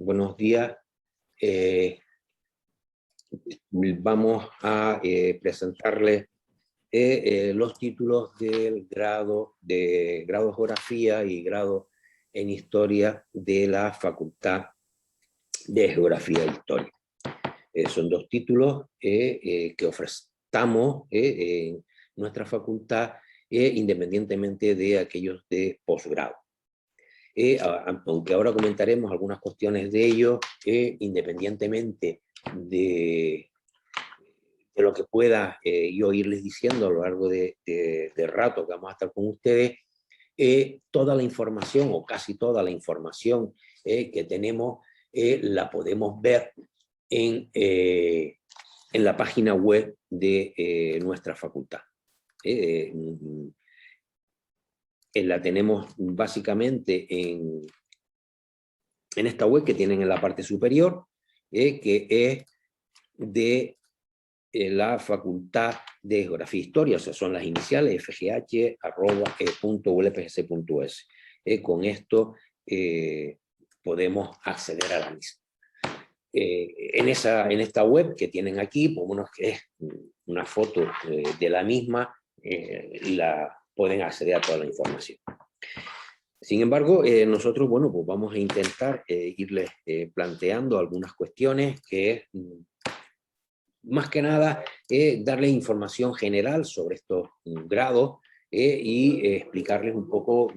buenos días. Vamos a presentarles los títulos del grado de Geografía y grado en Historia de la Facultad de Geografía e Historia. Son dos títulos que ofrecemos en nuestra facultad independientemente de aquellos de posgrado. Aunque ahora comentaremos algunas cuestiones de ello, independientemente de lo que pueda yo irles diciendo a lo largo de rato que vamos a estar con ustedes, toda la información, o casi toda la información que tenemos, la podemos ver en la página web de nuestra facultad. La tenemos básicamente en esta web que tienen en la parte superior, que es de la Facultad de Geografía e Historia, o sea, son las iniciales fgh@ulpgc.es. Con esto podemos acceder a la misma. En esta web que tienen aquí, pues, que es una foto de la misma, pueden acceder a toda la información. Sin embargo, nosotros, bueno, pues vamos a intentar irles planteando algunas cuestiones que más que nada darles información general sobre estos grados y explicarles un poco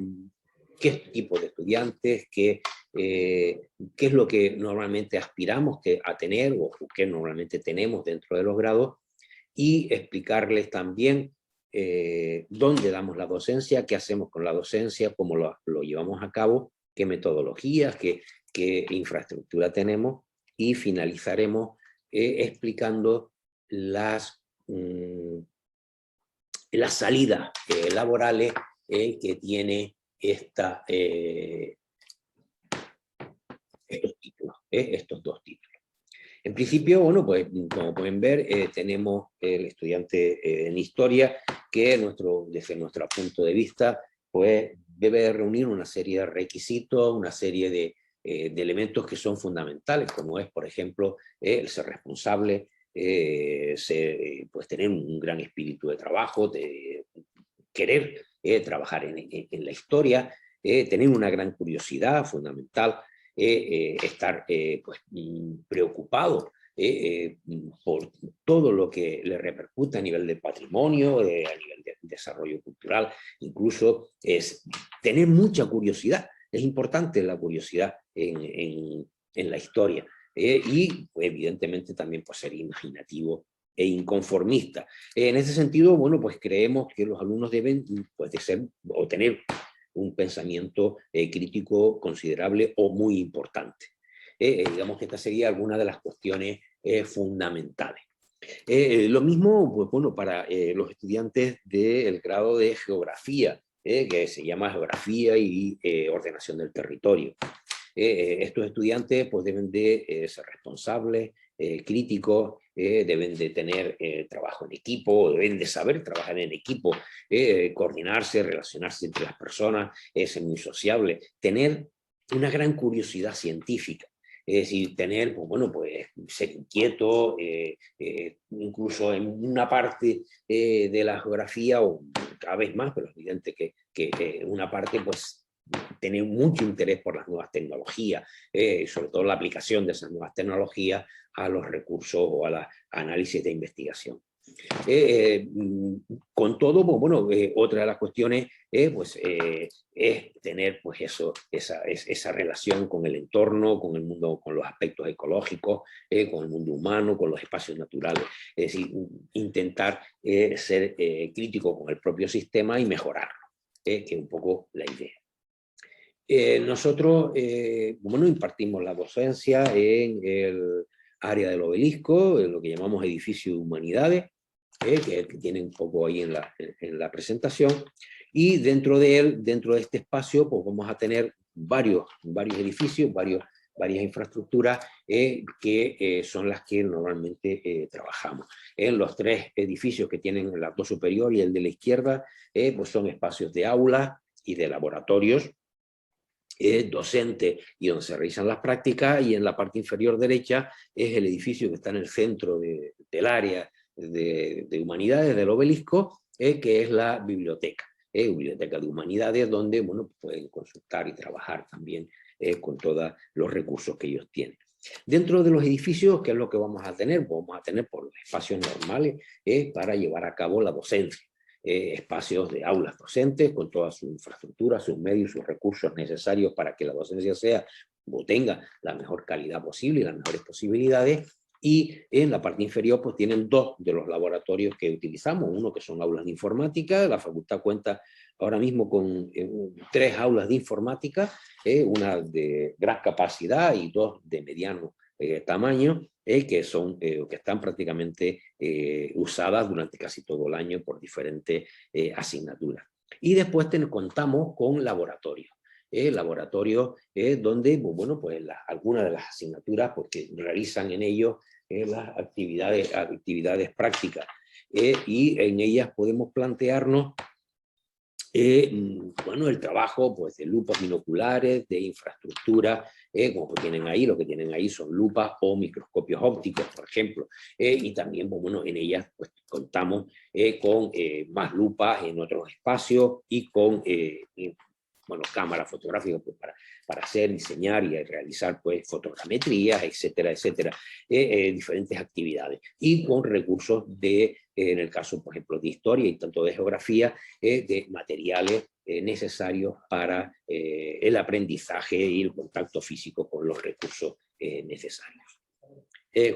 qué tipo de estudiantes, qué es lo que normalmente aspiramos a tener o qué normalmente tenemos dentro de los grados, y explicarles también dónde damos la docencia, qué hacemos con la docencia, cómo lo llevamos a cabo, qué metodologías, qué infraestructura tenemos, y finalizaremos explicando las salidas laborales que tiene estos títulos, estos dos títulos. En principio, bueno, pues como pueden ver, tenemos el estudiante en Historia, que desde nuestro punto de vista, pues debe reunir una serie de requisitos, una serie de elementos que son fundamentales, como es, por ejemplo, el ser responsable, pues tener un gran espíritu de trabajo, de querer trabajar en la historia, tener una gran curiosidad fundamental, estar pues, preocupado por todo lo que le repercute a nivel de patrimonio, a nivel de desarrollo cultural, incluso es tener mucha curiosidad. Es importante la curiosidad en la historia, y pues, evidentemente también pues, ser imaginativo e inconformista. En ese sentido, bueno, pues creemos que los alumnos deben pues, tener un pensamiento crítico considerable o muy importante. Digamos que esta sería alguna de las cuestiones fundamentales. Lo mismo, pues bueno, para los estudiantes del grado de Geografía, que se llama Geografía y Ordenación del Territorio. Estos estudiantes pues, deben de ser responsables, críticos, deben de tener trabajo en equipo, deben de saber trabajar en equipo, coordinarse, relacionarse entre las personas, ser muy sociable, tener una gran curiosidad científica. Es decir, tener, pues bueno, pues ser inquieto, incluso en una parte de la geografía, o cada vez más, pero es evidente que una parte, pues, tener mucho interés por las nuevas tecnologías, sobre todo la aplicación de esas nuevas tecnologías a los recursos o a la análisis de investigación. Con todo, pues, bueno, otra de las cuestiones pues, es tener pues, esa relación con el entorno, con el mundo, con los aspectos ecológicos, con el mundo humano, con los espacios naturales. Es decir, intentar ser crítico con el propio sistema y mejorarlo, que es un poco la idea. Nosotros, bueno, impartimos la docencia en el área del Obelisco, en lo que llamamos edificio de humanidades, que es el que tiene un poco ahí en la presentación, y dentro de este espacio, pues vamos a tener varios edificios, varias infraestructuras que son las que normalmente trabajamos. En los tres edificios que tienen el acto superior y el de la izquierda, pues son espacios de aulas y de laboratorios, docente y donde se realizan las prácticas, y en la parte inferior derecha es el edificio que está en el centro del área de humanidades del obelisco, que es la biblioteca. Biblioteca de Humanidades, donde bueno, pueden consultar y trabajar también con todos los recursos que ellos tienen. Dentro de los edificios, ¿qué es lo que vamos a tener? Vamos a tener por los espacios normales para llevar a cabo la docencia. Espacios de aulas docentes con toda su infraestructura, sus medios, sus recursos necesarios para que la docencia sea o tenga la mejor calidad posible y las mejores posibilidades. Y en la parte inferior pues tienen dos de los laboratorios que utilizamos, uno que son aulas de informática. La facultad cuenta ahora mismo con 3 aulas de informática, una de gran capacidad y 2 de mediano tamaño, que están prácticamente usadas durante casi todo el año por diferentes asignaturas. Y después contamos con laboratorios. Laboratorios donde, bueno, pues algunas de las asignaturas pues, que realizan en ellos las actividades prácticas. Y en ellas podemos plantearnos bueno, el trabajo pues, de lupas binoculares, de infraestructura, como tienen ahí, lo que tienen ahí son lupas o microscopios ópticos, por ejemplo, y también, pues, bueno, en ellas pues, contamos con más lupas en otros espacios y con bueno, cámaras fotográficas pues, para hacer, diseñar y realizar pues, fotogrametrías, etcétera, etcétera, diferentes actividades, y con recursos en el caso, por ejemplo, de historia y tanto de geografía, de materiales necesarios para el aprendizaje y el contacto físico con los recursos necesarios.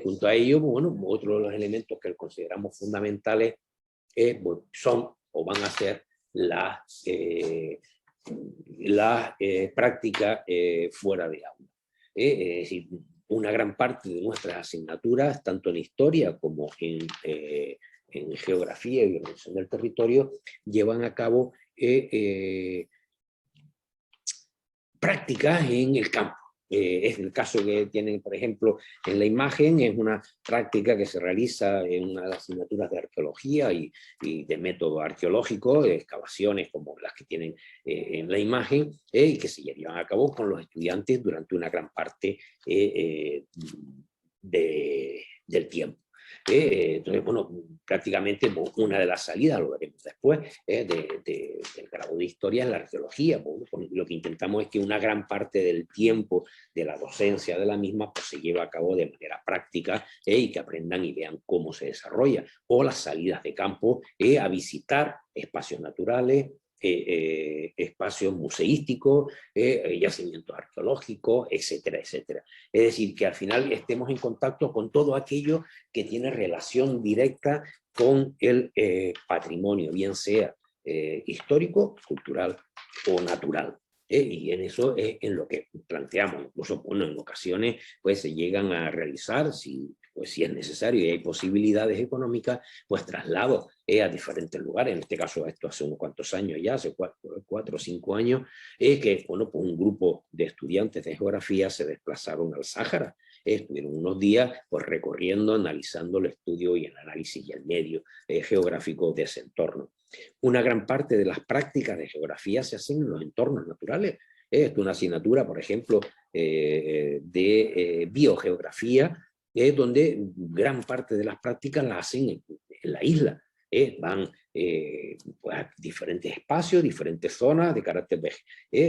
Junto a ello, bueno, otro de los elementos que consideramos fundamentales son o van a ser las prácticas fuera de aula. Es decir, una gran parte de nuestras asignaturas, tanto en historia como en geografía y organización del territorio, llevan a cabo prácticas en el campo. Es el caso que tienen, por ejemplo, en la imagen, es una práctica que se realiza en una de las asignaturas de arqueología y de método arqueológico, de excavaciones como las que tienen en la imagen, y que se llevan a cabo con los estudiantes durante una gran parte del tiempo. Entonces, bueno, prácticamente una de las salidas, lo veremos después, del grado de historia es la arqueología. Bueno, lo que intentamos es que una gran parte del tiempo de la docencia de la misma pues, se lleve a cabo de manera práctica y que aprendan y vean cómo se desarrolla. O las salidas de campo a visitar espacios naturales, espacios museísticos, yacimientos arqueológicos, etcétera, etcétera. Es decir, que al final estemos en contacto con todo aquello que tiene relación directa con el patrimonio, bien sea histórico, cultural o natural. Y en eso es en lo que planteamos. Incluso, bueno, en ocasiones pues, se llegan a realizar, si es necesario y hay posibilidades económicas, pues traslados a diferentes lugares. En este caso, esto hace unos cuantos años ya, hace 4 o 5 años, que bueno, pues un grupo de estudiantes de geografía se desplazaron al Sáhara. Estuvieron unos días pues, recorriendo, analizando el estudio y el análisis y el medio geográfico de ese entorno. Una gran parte de las prácticas de geografía se hacen en los entornos naturales. Es una asignatura, por ejemplo, de biogeografía, donde gran parte de las prácticas las hacen en la isla. Van pues, a diferentes espacios, diferentes zonas de carácter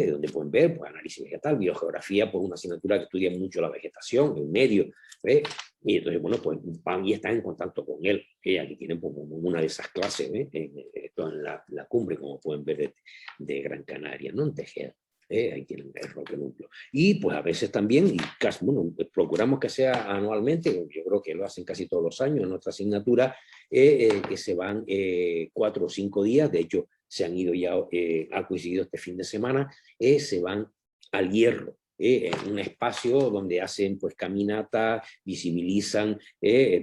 donde pueden ver pues, análisis vegetal, biogeografía, pues una asignatura que estudia mucho la vegetación, el medio, y entonces, bueno, pues van y están en contacto con él. Aquí tienen pues, una de esas clases, esto en la cumbre, como pueden ver, de Gran Canaria, ¿no? En Tejeda. Ahí tienen el Roque Núcleo. Y pues a veces también, y casi, bueno, procuramos que sea anualmente, yo creo que lo hacen casi todos los años en nuestra asignatura, que se van 4 o 5 días, de hecho se han ido ya, ha coincidido este fin de semana, se van al Hierro, en un espacio donde hacen pues caminatas, visibilizan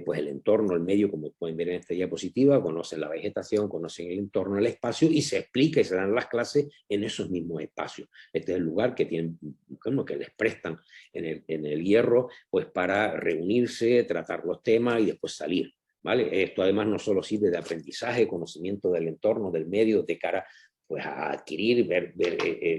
pues el entorno, el medio, como pueden ver en esta diapositiva, conocen la vegetación, conocen el entorno, el espacio, y se explica y se dan las clases en esos mismos espacios. Este es el lugar que tienen, bueno, que les prestan en el Hierro, pues para reunirse, tratar los temas y después salir. ¿Vale? Esto además no solo sirve de aprendizaje, conocimiento del entorno, del medio, de cara pues a adquirir, ver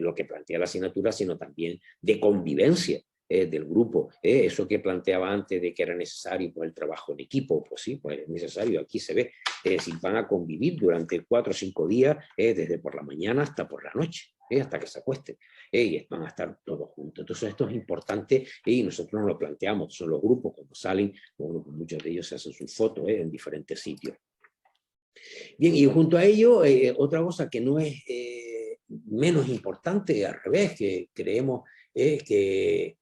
lo que plantea la asignatura, sino también de convivencia del grupo. Eso que planteaba antes de que era necesario pues, el trabajo en equipo, pues sí, pues es necesario, aquí se ve, si van a convivir durante 4 o 5 días, desde por la mañana hasta por la noche, hasta que se acuesten, y van a estar todos juntos. Entonces esto es importante y nosotros nos lo planteamos, son los grupos cuando salen, bueno, muchos de ellos se hacen sus fotos en diferentes sitios. Bien, y junto a ello, otra cosa que no es menos importante, al revés, que creemos que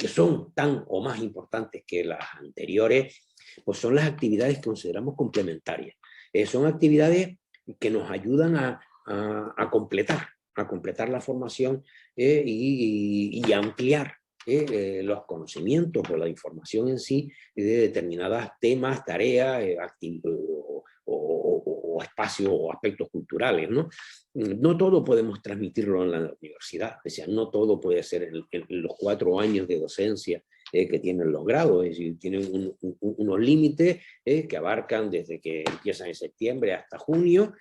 son tan o más importantes que las anteriores, pues son las actividades que consideramos complementarias. Son actividades que nos ayudan a completar la formación y ampliar los conocimientos o la información en sí de determinados temas, tareas, o espacios o aspectos culturales, ¿no? No todo podemos transmitirlo en la universidad, o sea, no todo puede ser en los 4 años de docencia que tienen los grados, es decir, tienen unos límites que abarcan desde que empiezan en septiembre hasta junio,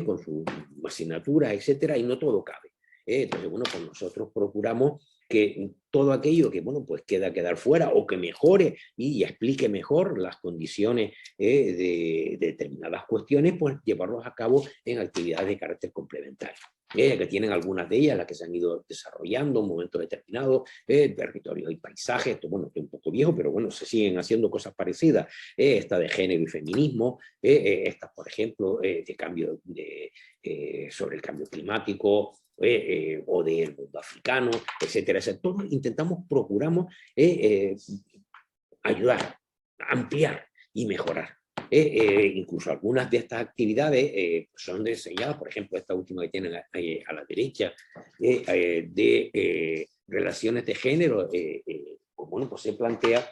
con sus asignaturas, etcétera, y no todo cabe. Entonces, bueno, pues nosotros procuramos que todo aquello que, bueno, pues quedar fuera o que mejore y explique mejor las condiciones de determinadas cuestiones, pues llevarlos a cabo en actividades de carácter complementario. Que tienen algunas de ellas, las que se han ido desarrollando en un momento determinado, territorio y paisaje, esto, bueno, esto es un poco viejo, pero bueno, se siguen haciendo cosas parecidas, esta de género y feminismo, estas, por ejemplo, de cambio sobre el cambio climático, o del mundo africano, etcétera, etcétera. Todos procuramos ayudar, ampliar y mejorar. Incluso algunas de estas actividades son diseñadas, por ejemplo, esta última que tienen a la derecha, de relaciones de género, bueno, pues se plantea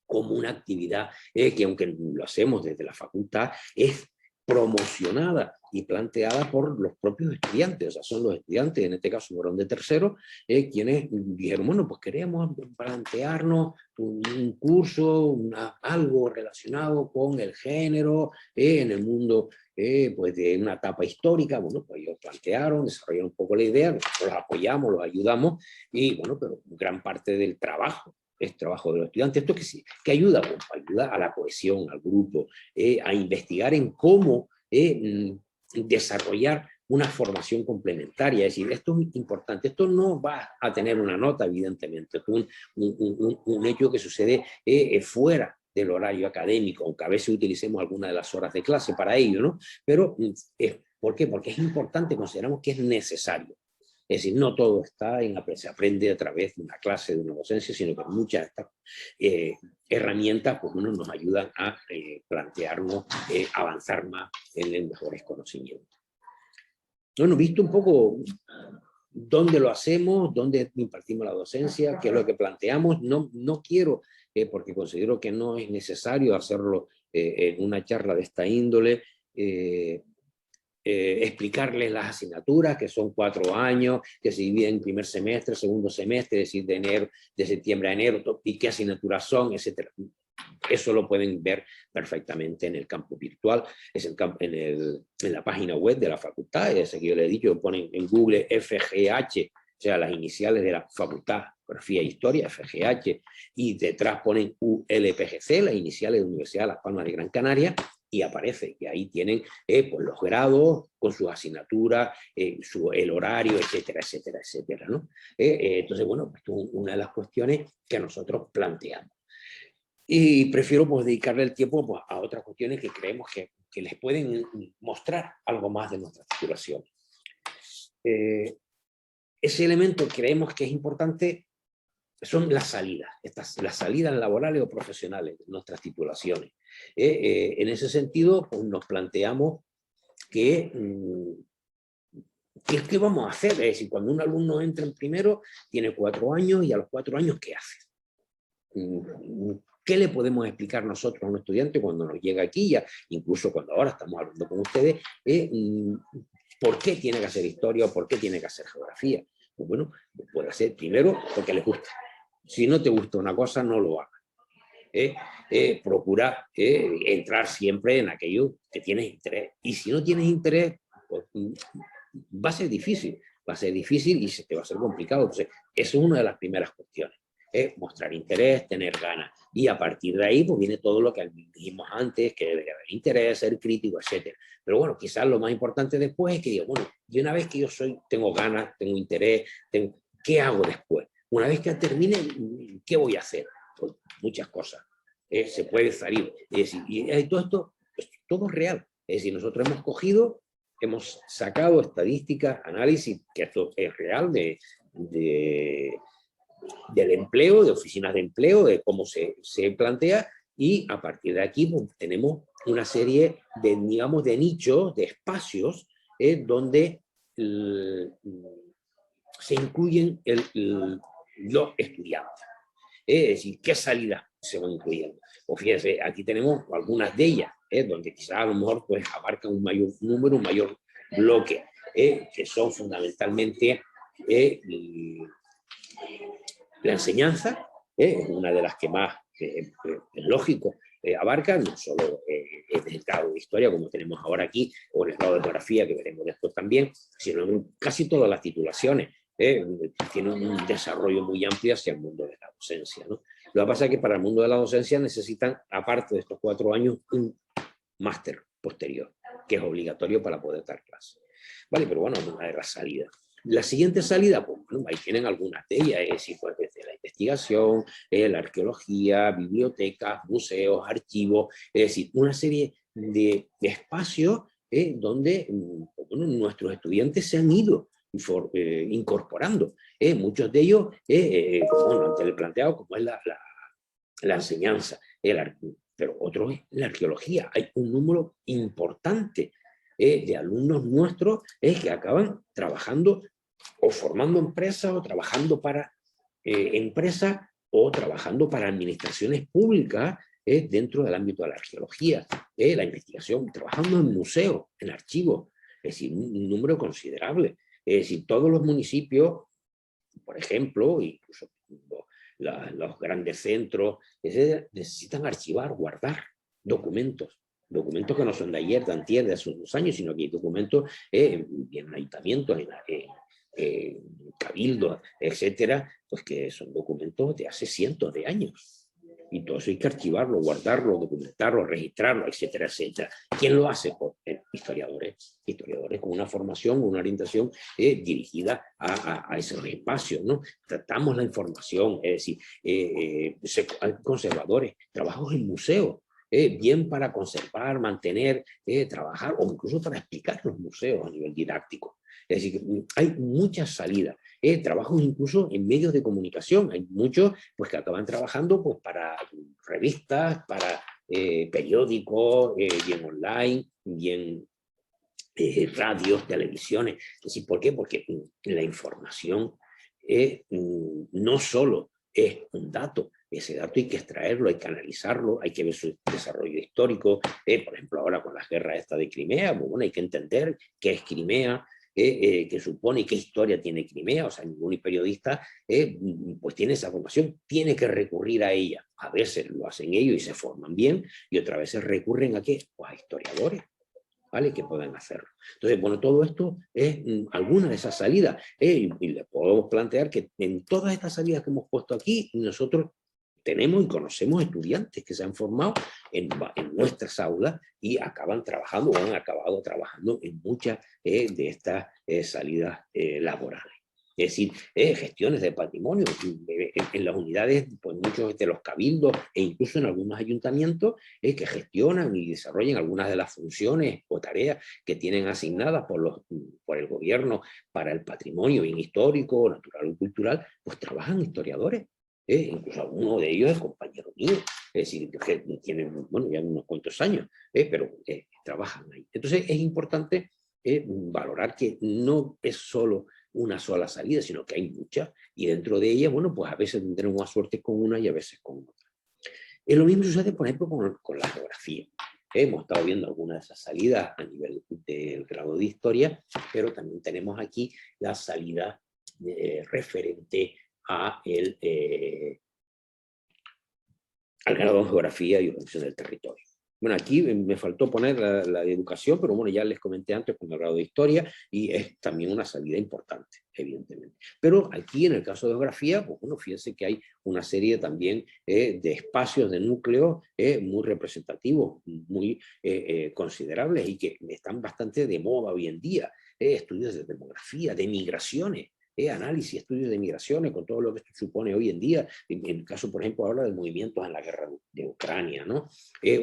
como una actividad que, aunque lo hacemos desde la facultad, es promocionada y planteada por los propios estudiantes, o sea, son los estudiantes, en este caso fueron de tercero, quienes dijeron, bueno, pues queremos plantearnos un curso, algo relacionado con el género en el mundo pues de una etapa histórica. Bueno, pues ellos plantearon, desarrollaron un poco la idea, nosotros los apoyamos, los ayudamos, y bueno, pero gran parte del trabajo es trabajo de los estudiantes. Esto que ayuda, bueno, ayuda a la cohesión, al grupo, a investigar en cómo desarrollar una formación complementaria. Es decir, esto es importante, esto no va a tener una nota, evidentemente, es un hecho que sucede fuera del horario académico, aunque a veces utilicemos alguna de las horas de clase para ello, ¿no? Pero, ¿por qué? Porque es importante, consideramos que es necesario. Es decir, no todo está se aprende a través de una clase, de una docencia, sino que muchas de estas herramientas pues, nos ayudan a plantearnos, avanzar más en mejores conocimientos. Bueno, visto un poco dónde lo hacemos, dónde impartimos la docencia, qué es lo que planteamos, no quiero, porque considero que no es necesario hacerlo en una charla de esta índole, explicarles las asignaturas, que son 4 años, que se dividen en primer semestre, segundo semestre, es decir, de septiembre a enero, y qué asignaturas son, etc. Eso lo pueden ver perfectamente en el campo virtual, es en la página web de la facultad, es que yo le he dicho, ponen en Google FGH, o sea, las iniciales de la facultad, Geografía e Historia, FGH, y detrás ponen ULPGC, las iniciales de la Universidad de Las Palmas de Gran Canaria, y aparece, y ahí tienen pues los grados con sus asignaturas, el horario, etcétera, etcétera, etcétera, ¿no? Entonces, bueno, esto es una de las cuestiones que nosotros planteamos. Y prefiero pues, dedicarle el tiempo pues, a otras cuestiones que creemos que les pueden mostrar algo más de nuestra titulación. Ese elemento que creemos que es importante son las salidas, las salidas laborales o profesionales de nuestras titulaciones. En ese sentido, pues, nos planteamos que ¿qué vamos a hacer? Es decir, cuando un alumno entra en primero, tiene 4 años, y a los 4 años, ¿qué hace? ¿Qué le podemos explicar nosotros a un estudiante cuando nos llega aquí, ya, incluso cuando ahora estamos hablando con ustedes, por qué tiene que hacer historia o por qué tiene que hacer geografía? Pues bueno, puede ser primero porque les gusta. Si no te gusta una cosa, no lo hagas. Procura entrar siempre en aquello que tienes interés. Y si no tienes interés, pues, va a ser difícil y se te va a ser complicado. Entonces, eso es una de las primeras cuestiones. Mostrar interés, tener ganas. Y a partir de ahí, pues viene todo lo que dijimos antes, que debe haber interés, ser crítico, etc. Pero bueno, quizás lo más importante después es que digo, bueno, y una vez que yo tengo ganas, tengo interés, ¿qué hago después? Una vez que termine, ¿qué voy a hacer? Pues muchas cosas. Se puede salir. Es decir, y todo esto, pues, todo es real. Es decir, nosotros hemos sacado estadísticas, análisis, que esto es real, del empleo, de oficinas de empleo, de cómo se plantea, y a partir de aquí pues, tenemos una serie de, digamos, de nichos, de espacios, donde se incluyen los estudiantes. Es decir, ¿qué salidas se van incluyendo? Pues fíjense, aquí tenemos algunas de ellas, donde quizás a lo mejor pues, abarca un mayor número, un mayor bloque, que son fundamentalmente la enseñanza, es una de las que más, es lógico, abarca, no solo en el grado de historia, como tenemos ahora aquí, o en el grado de geografía, que veremos después también, sino en casi todas las titulaciones. Tiene un desarrollo muy amplio hacia el mundo de la docencia, ¿no? Lo que pasa es que para el mundo de la docencia necesitan, aparte de estos 4 años, un máster posterior, que es obligatorio para poder dar clases. Vale, pero bueno, es una de las salidas. La siguiente salida, pues bueno, ahí tienen algunas de ellas, es decir, pues desde la investigación, la arqueología, bibliotecas, museos, archivos, es decir, una serie de espacios donde bueno, nuestros estudiantes se han ido incorporando. Muchos de ellos, bueno, ante el planteado como es la enseñanza, pero otros es la arqueología. Hay un número importante de alumnos nuestros que acaban trabajando o formando empresas o trabajando para empresas o trabajando para administraciones públicas dentro del ámbito de la arqueología, la investigación, trabajando en museos, en archivos, es decir, un número considerable. Es decir, todos los municipios, por ejemplo, incluso los grandes centros, necesitan archivar, guardar documentos que no son de ayer, de antier, de hace unos años, sino que hay documentos en ayuntamientos, en cabildos, etcétera, pues que son documentos de hace cientos de años. Y todo eso hay que archivarlo, guardarlo, documentarlo, registrarlo, etcétera, etcétera. ¿Quién lo hace? Pues, historiadores con una formación, una orientación dirigida a esos espacios, ¿no? Tratamos la información, es decir, hay conservadores, trabajos en museos, bien para conservar, mantener, trabajar, o incluso para explicar los museos a nivel didáctico. Es decir, hay muchas salidas. Trabajos incluso en medios de comunicación. Hay muchos pues, que acaban trabajando pues, para revistas, para periódicos, bien online, bien radios, televisiones. Es decir, ¿por qué? Porque la información no solo es un dato, ese dato hay que extraerlo, hay que analizarlo, hay que ver su desarrollo histórico. Por ejemplo, ahora con la guerra esta de Crimea, pues, bueno, hay que entender qué es Crimea, qué supone, qué historia tiene Crimea. O sea, ningún periodista pues tiene esa formación, tiene que recurrir a ella. A veces lo hacen ellos y se forman bien, y otras veces recurren a ¿qué? Pues a historiadores, ¿vale? Que puedan hacerlo. Entonces, bueno, todo esto es alguna de esas salidas. Y le podemos plantear que en todas estas salidas que hemos puesto aquí, nosotros tenemos y conocemos estudiantes que se han formado en nuestras aulas y acaban trabajando o han acabado trabajando en muchas de estas salidas laborales. Es decir, gestiones de patrimonio en las unidades, pues muchos de los cabildos e incluso en algunos ayuntamientos que gestionan y desarrollan algunas de las funciones o tareas que tienen asignadas por el gobierno para el patrimonio bien histórico, natural o cultural, pues trabajan historiadores. Incluso alguno de ellos es compañero mío, es decir, que tienen, bueno, ya unos cuantos años, pero trabajan ahí. Entonces es importante valorar que no es solo una sola salida, sino que hay muchas, y dentro de ellas, bueno, pues a veces tendremos más suerte con una y a veces con otra. Lo mismo sucede, por ejemplo, con la geografía. Hemos estado viendo algunas de esas salidas a nivel del grado de historia, pero también tenemos aquí la salida referente al grado de geografía y organización del territorio. Bueno, aquí me faltó poner la de educación, pero bueno, ya les comenté antes cuando hablaba de historia, y es también una salida importante, evidentemente. Pero aquí, en el caso de geografía, pues bueno, fíjense que hay una serie también de espacios, de núcleos muy representativos, muy considerables, y que están bastante de moda hoy en día. Estudios de demografía, de migraciones, análisis, estudios de migraciones, con todo lo que esto supone hoy en día. En el caso, por ejemplo, ahora de movimientos en la guerra de Ucrania, ¿no?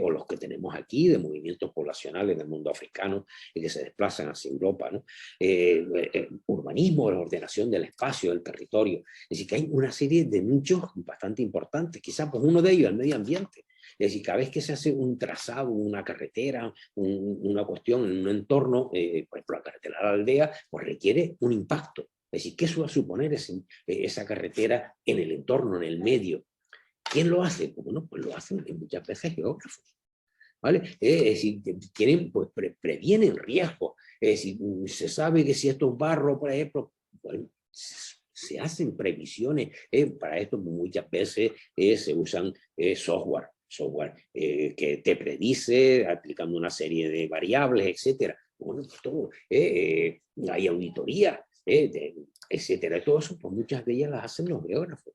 O los que tenemos aquí, de movimientos poblacionales del mundo africano que se desplazan hacia Europa, ¿no? Urbanismo, la ordenación del espacio, del territorio. Es decir, que hay una serie de nichos bastante importantes. Quizás pues, uno de ellos, el medio ambiente. Es decir, cada vez que se hace un trazado, una carretera, una cuestión en un entorno, por ejemplo, la carretera de la aldea, pues requiere un impacto. Es decir, ¿qué va a suponer esa carretera en el entorno, en el medio? ¿Quién lo hace? Pues, bueno, pues lo hacen muchas veces geógrafos. ¿Vale? Es decir, tienen, pues, previenen riesgos. Es decir, se sabe que si esto es barro, por ejemplo, bueno, se hacen previsiones. Para esto muchas veces se usan software que te predice aplicando una serie de variables, etcétera. Bueno, pues todo. Hay auditoría, etcétera. Todo eso, pues muchas de ellas las hacen los geógrafos.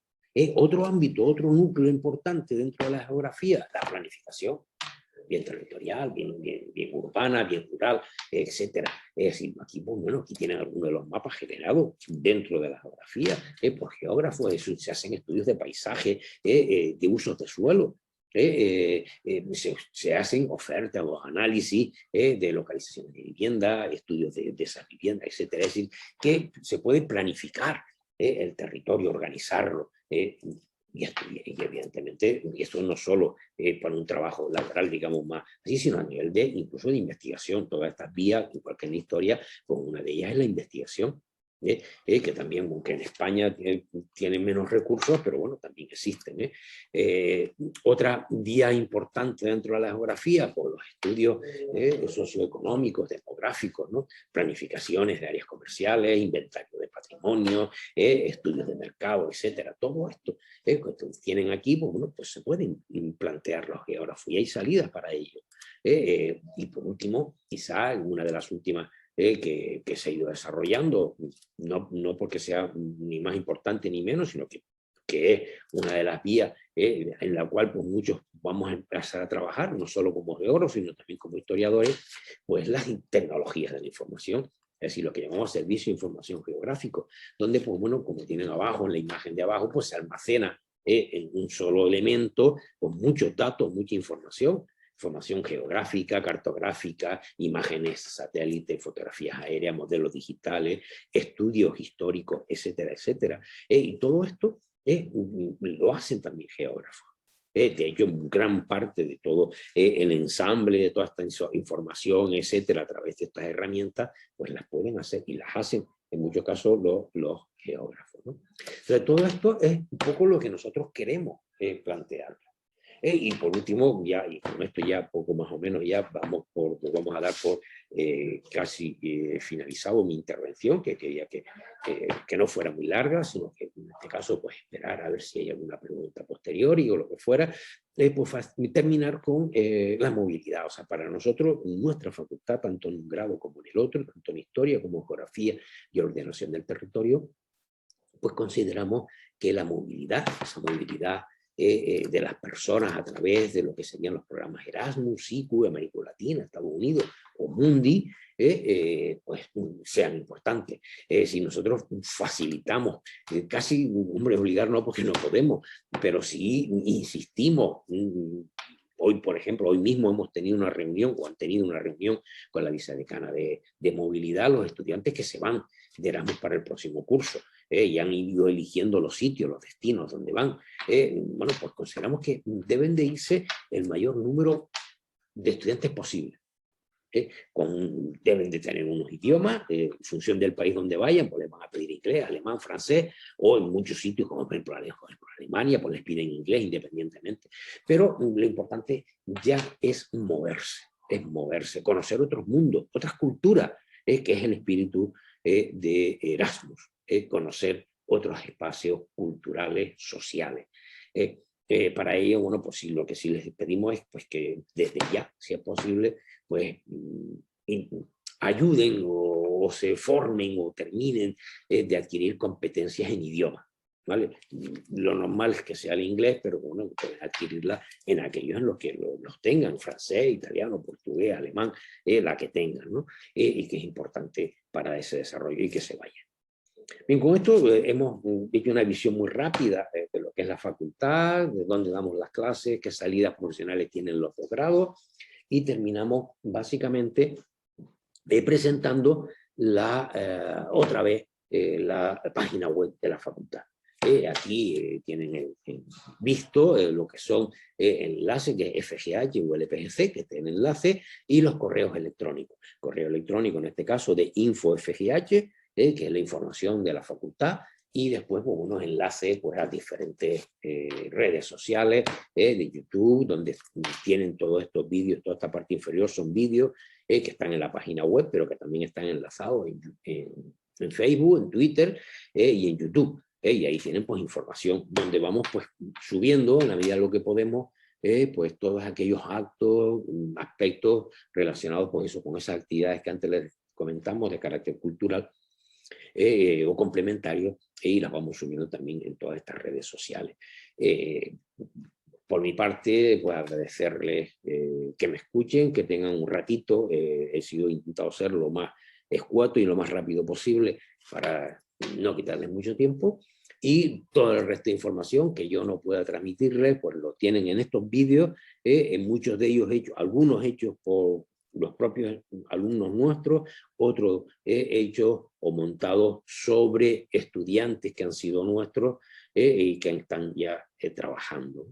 Otro ámbito, otro núcleo importante dentro de la geografía, la planificación, bien territorial, bien urbana, bien rural, etcétera. Es decir, aquí, pues, bueno, aquí tienen algunos de los mapas generados dentro de la geografía, por geógrafos, se hacen estudios de paisaje, de usos de suelo, se hacen ofertas o análisis de localizaciones de vivienda, estudios de esas viviendas, etcétera. Es decir, que se puede planificar el territorio, organizarlo, y evidentemente, y esto no solo para un trabajo laboral, digamos, más así, sino a nivel de incluso de investigación. Todas estas vías, igual que en la historia, pues una de ellas es la investigación, que también, aunque en España tienen menos recursos, pero bueno, también existen. Otra vía importante dentro de la geografía, por los estudios socioeconómicos, demográficos, ¿no? Planificaciones de áreas comerciales, inventario de patrimonio, estudios de mercado, etcétera. Todo esto que tienen aquí, pues, bueno, pues se pueden plantear los geógrafos y hay salidas para ello. Y por último, quizá una de las últimas que se ha ido desarrollando, no porque sea ni más importante ni menos, sino que es una de las vías en la cual pues, muchos vamos a empezar a trabajar, no solo como geógrafos, sino también como historiadores, pues las tecnologías de la información. Es decir, lo que llamamos servicio de información geográfico, donde, pues bueno, como tienen abajo, en la imagen de abajo, pues se almacena en un solo elemento, con muchos datos, mucha información geográfica, cartográfica, imágenes satélites, fotografías aéreas, modelos digitales, estudios históricos, etcétera, etcétera. Y todo esto lo hacen también geógrafos. De hecho, gran parte de todo el ensamble de toda esta información, etcétera, a través de estas herramientas, pues las pueden hacer y las hacen en muchos casos los geógrafos, ¿no? Entonces, todo esto es un poco lo que nosotros queremos plantear. Y por último, ya, y con esto ya poco más o menos ya vamos a dar por casi finalizado mi intervención, que quería que no fuera muy larga, sino que en este caso pues esperar a ver si hay alguna pregunta posterior o lo que fuera, pues terminar con la movilidad. O sea, para nosotros, nuestra facultad, tanto en un grado como en el otro, tanto en historia como en geografía y ordenación del territorio, pues consideramos que la movilidad, esa movilidad de las personas a través de lo que serían los programas Erasmus, SICU, América Latina, Estados Unidos o Mundi, pues sean importantes. Si nosotros facilitamos, casi, hombre, obligar no porque no podemos, pero sí insistimos. Hoy, por ejemplo, hoy mismo hemos tenido una reunión o han tenido una reunión con la vicedecana de movilidad, los estudiantes que se van de Erasmus para el próximo curso. Y han ido eligiendo los sitios, los destinos donde van. Bueno, pues consideramos que deben de irse el mayor número de estudiantes posible. Deben de tener unos idiomas, en función del país donde vayan, pues les van a pedir inglés, alemán, francés, o en muchos sitios, como por ejemplo Alemania, pues les piden inglés independientemente. Pero lo importante ya es moverse, conocer otros mundos, otras culturas, que es el espíritu de Erasmus, conocer otros espacios culturales, sociales. Para ello, bueno, pues sí, lo que sí les pedimos es pues, que desde ya, si es posible, pues ayuden o se formen o terminen de adquirir competencias en idioma. ¿Vale? Lo normal es que sea el inglés, pero bueno, pueden adquirirla en aquellos en los que los tengan, francés, italiano, portugués, alemán, la que tengan, ¿no? Y que es importante para ese desarrollo y que se vayan. Bien, con esto hemos hecho una visión muy rápida de lo que es la facultad, de dónde damos las clases, qué salidas profesionales tienen los posgrados, y terminamos básicamente presentando otra vez la página web de la facultad. Aquí tienen visto lo que son enlaces, que es FGH o LPGC, que tienen enlace, y los correos electrónicos. Correo electrónico, en este caso, de InfoFGH, que es la información de la facultad, y después pues, unos enlaces pues, a diferentes redes sociales de YouTube, donde tienen todos estos vídeos, toda esta parte inferior son vídeos que están en la página web, pero que también están enlazados en Facebook, en Twitter y en YouTube. Y ahí tienen pues información donde vamos pues subiendo en la medida de lo que podemos pues todos aquellos actos, aspectos relacionados con eso, con esas actividades que antes les comentamos de carácter cultural o complementarios, y las vamos subiendo también en todas estas redes sociales. Por mi parte, pues agradecerles que me escuchen, que tengan un ratito. He intentado ser lo más escueto y lo más rápido posible para no quitarles mucho tiempo. Y todo el resto de información que yo no pueda transmitirles, pues lo tienen en estos vídeos, en muchos de ellos hechos, algunos hechos por los propios alumnos nuestros, otros hechos o montados sobre estudiantes que han sido nuestros y que están ya trabajando.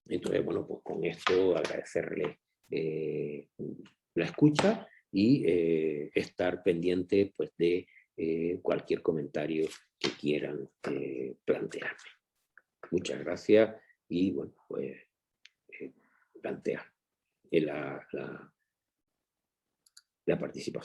Entonces, bueno, pues con esto agradecerles la escucha y estar pendiente pues, de cualquier comentario que quieran plantearme. Muchas gracias y bueno, pues plantear la participación.